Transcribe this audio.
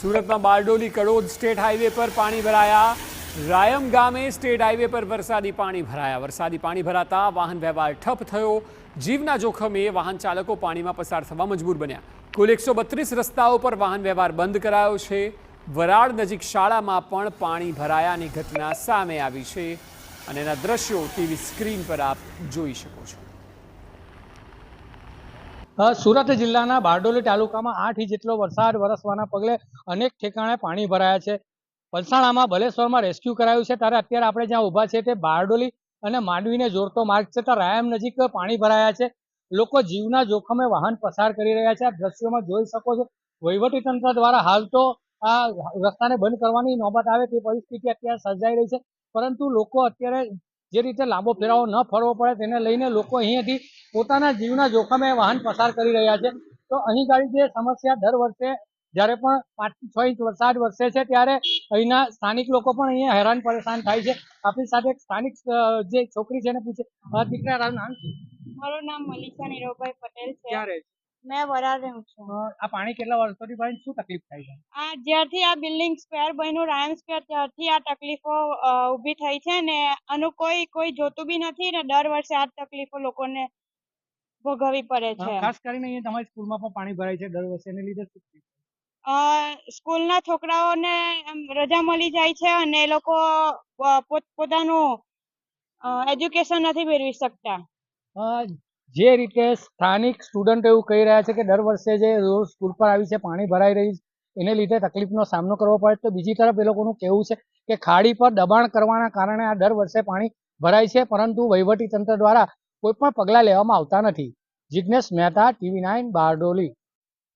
સુરતમાં Bardoli Kadod state highway પર પાણી ભરાયા। રાયમ ગામે સ્ટેટ હાઈવે પર વરસાદી પાણી ભરાયા। વરસાદી પાણી ભરાતા વાહન વ્યવહાર ઠપ થયો। જીવના જોખમે વાહન ચાલકો પાણીમાં પસાર થવા મજબૂર બન્યા। કુલ 132 રસ્તાઓ પર વાહન વ્યવહાર બંધ કરાયો છે। વરાળ નજીક શાળામાં પણ પાણી ભરાયાની ઘટના સામે આવી છે અને એના દ્રશ્યો ટીવી સ્ક્રીન પર આપ જોઈ શકો છો। સુરત જિલ્લાના બારડોલી તાલુકામાં 8 ઇંચ જેટલો વરસાદ વરસવાના પગલે અનેક ઠેકાણે પાણી ભરાયા છે। પલસાણામાં બલેશ્વરમાં રેસ્ક્યુ કરાયું છે, ત્યારે અત્યારે આપણે જ્યાં ઊભા છે તે બારડોલી અને માંડવીને જોડતો માર્ગ છે, ત્યાં રાયમ નજીક પાણી ભરાયા છે। લોકો જીવના જોખમે વાહન પસાર કરી રહ્યા છે। આ દ્રશ્યોમાં જોઈ શકો છો, વહીવટીતંત્ર દ્વારા હાલ તો આ રસ્તાને બંધ કરવાની નોબત આવે તે પરિસ્થિતિ અત્યારે સર્જાઈ રહી છે, પરંતુ લોકો અત્યારે જે રીતે લાંબો ફેરાવો ન ફરવો પડે તેને લઈને લોકો અહીંયાથી પોતાના જીવના જોખમે વાહન પસાર કરી રહ્યા છે। તો અહીં ગાડી જે સમસ્યા દર વર્ષે જ્યારે પણ 5 થી 6 ઇંચ વરસાદ વરસે છે ત્યારે અહીંના સ્થાનિક લોકો પણ અહીંયા હેરાન પરેશાન થાય છે। આપણી સાથે એક સ્થાનિક જે છોકરી છે એને પૂછે, દીકરા તારું નામ શું? મારું નામ મલીષા નીરવભાઈ પટેલ છે। ક્યાં રહે છે? મેં વરાળ રહું છું। આ પાણી કેટલા વર્ષોથી ભરાય, શું તકલીફ થાય છે? આ જ્યારથી આ બિલ્ડિંગ સ્ક્વેર બન્યું રાયમ સ્ક્વેર, ત્યારથી આ તકલીફો ઊભી થઈ છે ને આનું કોઈ જોતું બી નથી ને દર વર્ષે આ તકલીફો લોકોને ભોગવવી પડે છે। ખાસ કરીને અહીંયા તમારી સ્કૂલમાં પણ પાણી ભરાય છે દર વર્ષે, એને લીધે શું થાય? સ્કૂલના છોકરાઓને રજા મળી જાય છે અને એ લોકો પોતાનું એજ્યુકેશન નથી મેળવી શકતા। જે રીતે સ્થાનિક સ્ટુડન્ટ એવું કહી રહ્યા છે કે દર વર્ષે જે રોજ સ્કૂલ પર આવી છે પાણી ભરાઈ રહી છે, એને લીધે તકલીફનો સામનો કરવો પડે, તો બીજી તરફ એ લોકોનું કહેવું છે કે ખાડી પર દબાણ કરવાના કારણે આ દર વર્ષે પાણી ભરાય છે, પરંતુ વહીવટી તંત્ર દ્વારા કોઈ પણ પગલાં લેવામાં આવતા નથી। જિજ્ઞેશ મહેતા, TV9 બારડોલી।